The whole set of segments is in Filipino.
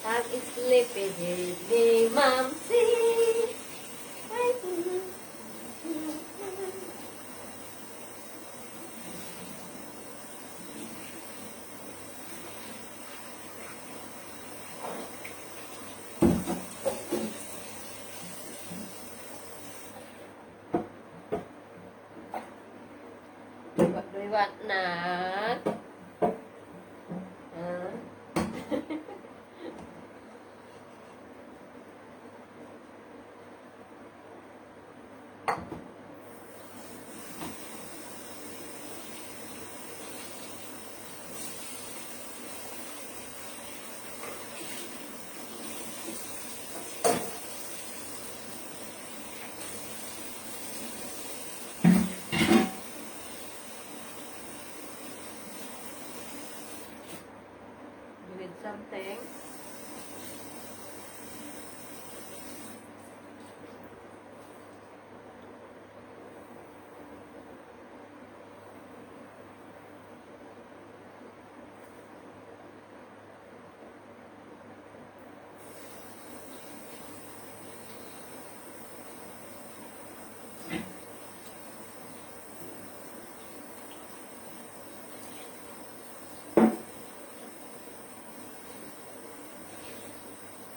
Pag-sleepy ni Mamsi. Ay, liwat na. With something.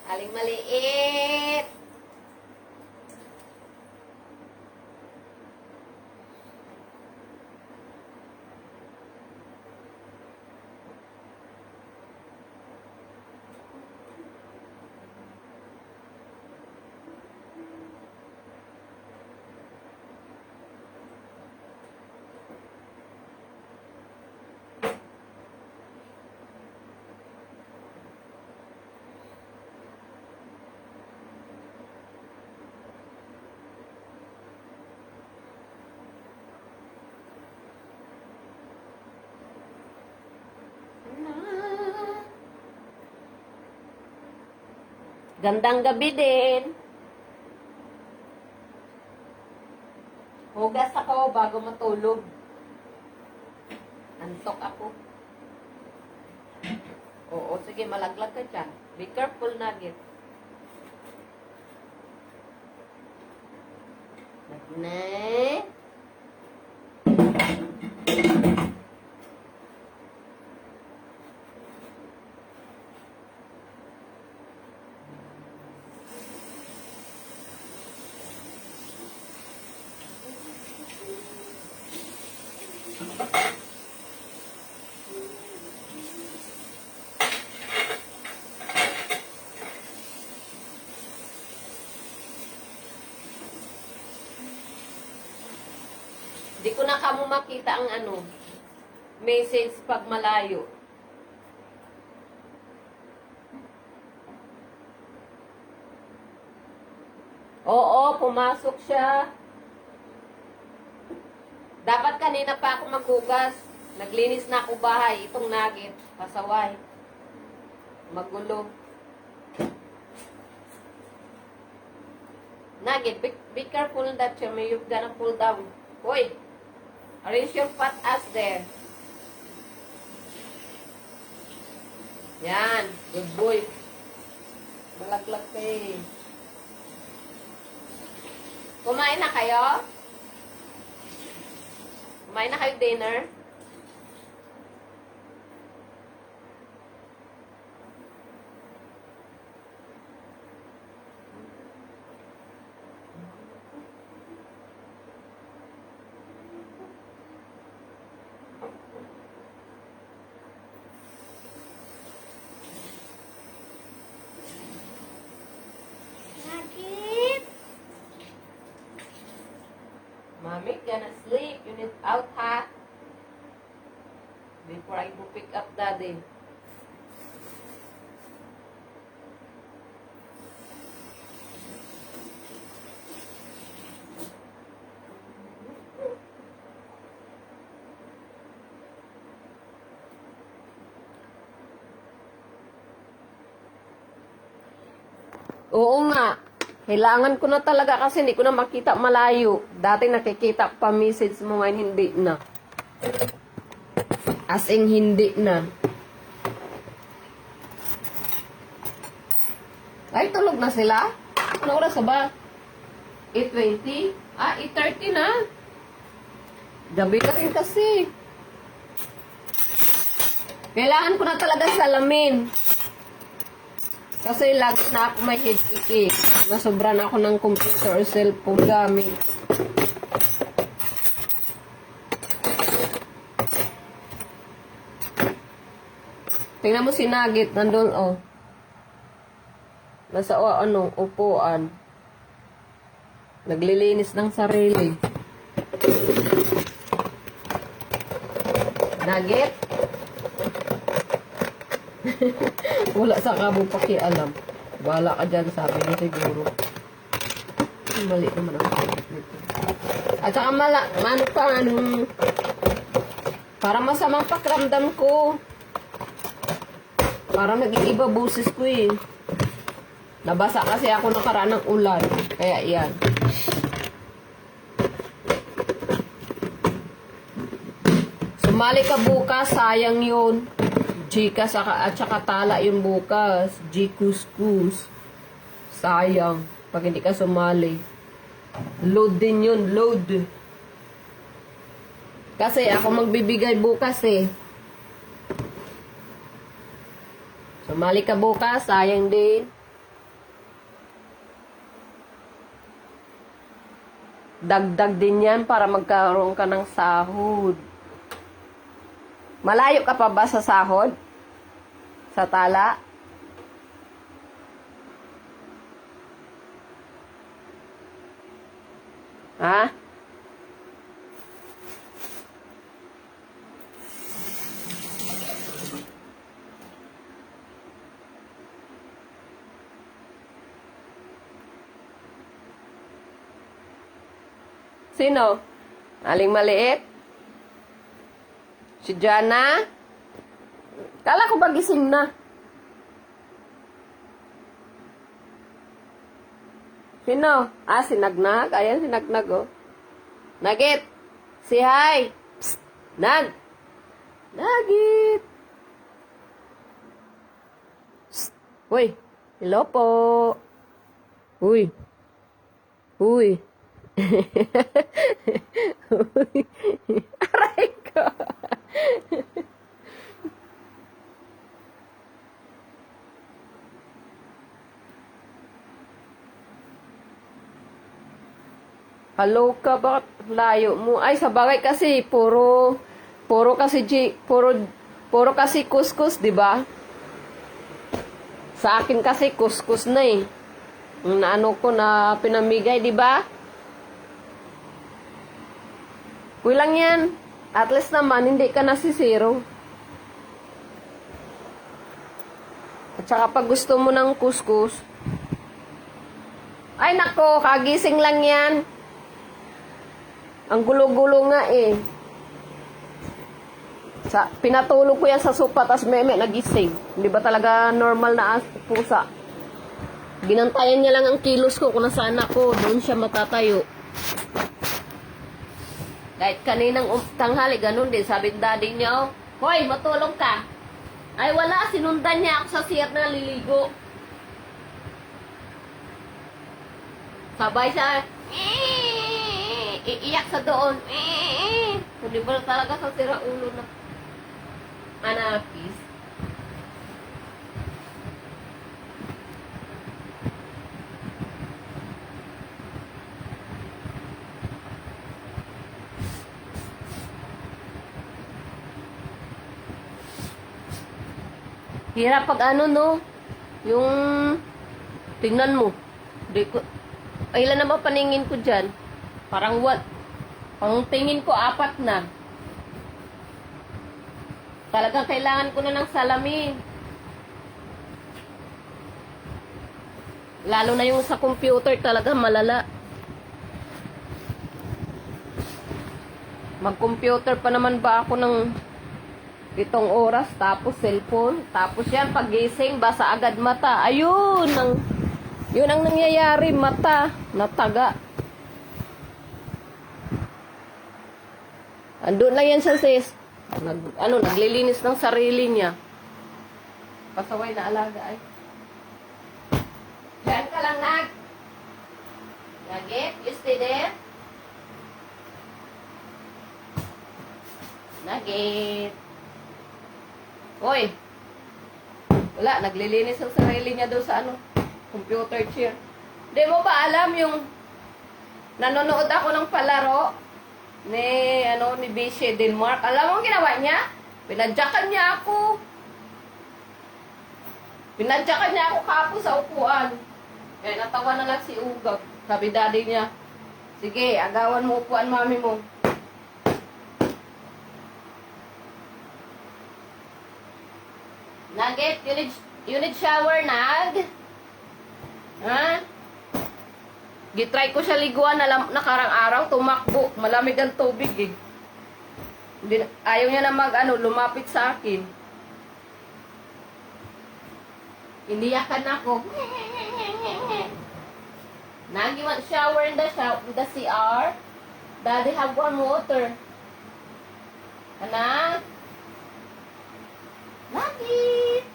Aling maliit. Gandang gabi din. Hugas ako bago matulog. Antok ako. Oo, sige, malaglag ka dyan. Be careful, Nugget. Nagnet. Di ko na kamo makita ang message pag malayo. Oo, pumasok siya. Dapat kanina pa ako maghugas. Naglinis na ako bahay. Itong Nugget. Pasaway. Magulo. Nugget, be careful that you're gonna pull down. Hoy! Arrange your fat ass there. Yan. Good boy. Malaglag ka eh. Kumain na kayo? Kumain na kayo dinner? Mommy gonna sleep. You need out, ha? Before I go pick up Daddy. Oo nga. Kailangan ko na talaga kasi hindi ko na makita malayo. Dati nakikita pa message mo ngayon hindi na. As in hindi na. na sila? Ano oras ba? 8:20? 8:30 na. Gabi na rin kasi. Kailangan ko na talaga salamin. Kasi lagi na ako may headache. Nasobra na ako ng computer or cellphone gamit. Tingnan mo si Nugget, nandun, oh. Nasa, upuan. Naglilinis ng sarili. Nugget? Wala sa kabo pakialam. Bahala ka dyan, sabi niya siguro. Mali naman ang sagot nito. At saka para masamang pakiramdam ko. Parang nag-iiba boses ko eh. Nabasa kasi ako nakaraan ng ulan. Kaya yan. Sumali ka bukas, sayang yun. Gcash at saka tala yung bukas. Gkuskus. Sayang. Pag hindi ka sumali. Load din yun. Load. Kasi ako magbibigay bukas eh. Sumali ka bukas, sayang din. Dagdag din yan para magkaroon ka ng sahod. Malayo ka pa ba sa sahod? Sa tala? Ha? Sino? Aling maliit? Si Jana? Kala ko ba gising na? Sino? Si Nagnag. Ayan, si Nagnag, oh. Nugget! Say hi! Psst! Nag! Nugget! Psst! Uy! Hello po! Uy! Uy! Aray ko. Hello ka, bakit layo mo? Ay, sa bagay kasi puro kasi kuskus, 'di ba? Sa akin kasi kuskus na eh. Na ano ko na pinamigay, 'di ba? Kulang yan. At least naman, hindi ka nasisiro. At saka pag gusto mo ng kuskus, ay nako, kagising lang yan. Ang gulo-gulo nga eh. Pinatulog ko yan sa sopa, tas meme nagising. Hindi ba talaga normal na pusa? Ginantayan niya lang ang kilos ko kung nasaan ako. Doon siya matatayo. Kahit kaninang tanghali, ganun din. Sabi ng daddy niya, hoy, matulog ka. Ay wala, sinundan niya ako sa CR na liligo. Sabay siya, iiyak sa doon. Hindi ba talaga sa sira ulo na anakis? Hirap pag ano, no? Yung, tingnan mo. Ay, ilan na ba paningin ko dyan? Parang what? Ang tingin ko, 4 na. Talagang kailangan ko na ng salamin. Lalo na yung sa computer, talaga malala. Mag-computer pa naman ba ako ng 7 oras, tapos cellphone, tapos yan, paggising, basa agad mata. Ayun, yun ang nangyayari, mata, nataga. Andun lang yan siya, sis. Naglilinis ng sarili niya. Pasaway na alaga, ay. Diyan ka. lang, Nag. Nugget, you stay there? Nugget. Hoy. Wala, naglilinis ang sarili niya doon sa computer chair. Di mo ba alam yung nanonood ako ng palaro ni Bishi Denmark? Alam mo ang ginawa niya? Pinadyakan niya ako. Pinadyakan niya ako kapo sa upuan. Kaya natawa na lang si Ugag. Sabi daddy niya, sige, agawan mo upuan mami mo. Nugget, you need shower, Nag? Ha? Gitry ko siya liguan nakarang araw, tumakbo. Malamig ang tubig eh. Ayaw niya na lumapit sa akin. Iniyakan ako. Nag, you want shower in the CR? Daddy have warm water. Anak? Nugget!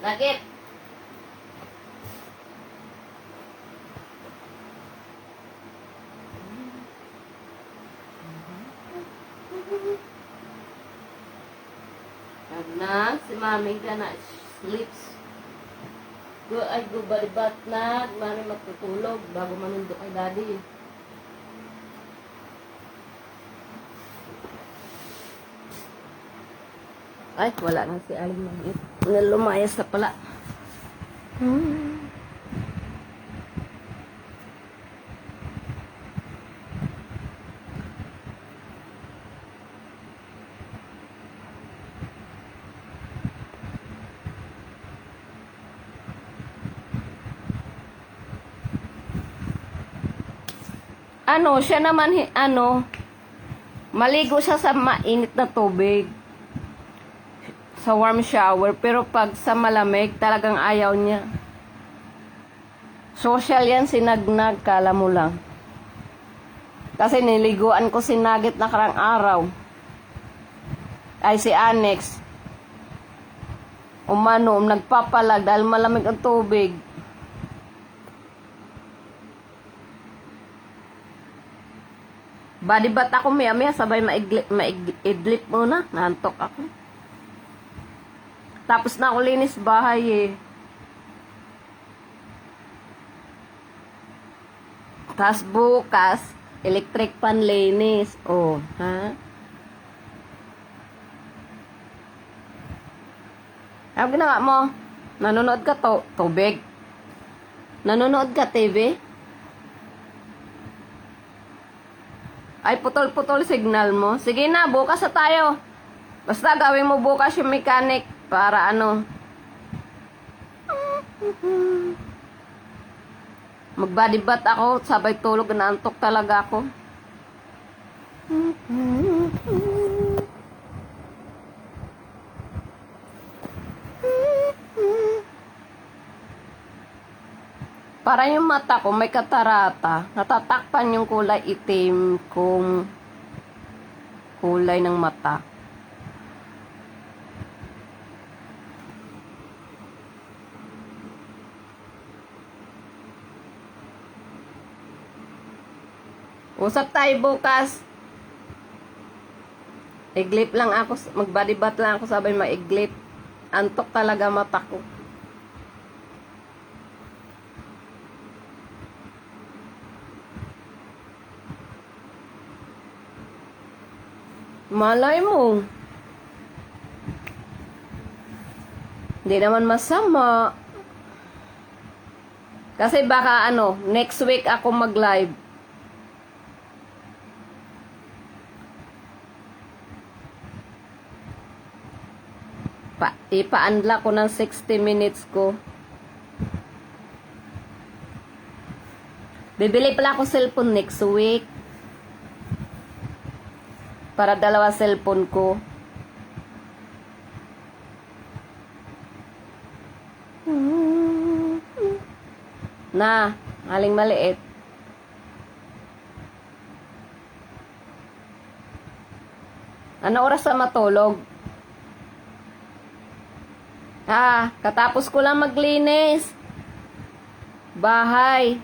Nugget! Na, si mami ka na sleeps. Ay, go body bath na. Mami matutulog bago manundo kay daddy. Ay, wala na si Aling Mangit. Lumayas na pala. Siya naman, maligo siya sa mainit na tubig. Sa warm shower. Pero pag sa malamig, talagang ayaw niya. Social yan, sinagnag, kala mo lang. Kasi niliguan ko si Nugget nakarang araw. Ay, si Annex. Nagpapalag dahil malamig ang tubig. Body bath ako maya sabay maidlip muna. Naantok ako. Tapos na ako linis bahay eh. Tapos bukas, electric pan linis. Oh, ha? Ano ginawa mo? Nanonood ka tubig? Nanonood ka TV? Ay, putol-putol signal mo. Sige na, bukas na tayo. Basta gawin mo bukas yung mechanic para mag-body bath ako, sabay tulog, naantok talaga ako. Para yung mata ko may katarata, natatakpan yung kulay itim kung kulay ng mata. Usap tayo bukas. Iglip lang ako, mag-body bath lang ako, sabay maiglip. Antok talaga mata ko. Malay mo. Hindi naman masama. Kasi baka next week ako mag-live. Ipa-unlock ko ng 60 minutes ko. Bibili pala ako cellphone next week. Para dalawa cellphone ko. Na, aling maliit. Ano oras ka matulog? Katapos ko lang maglinis. Bahay.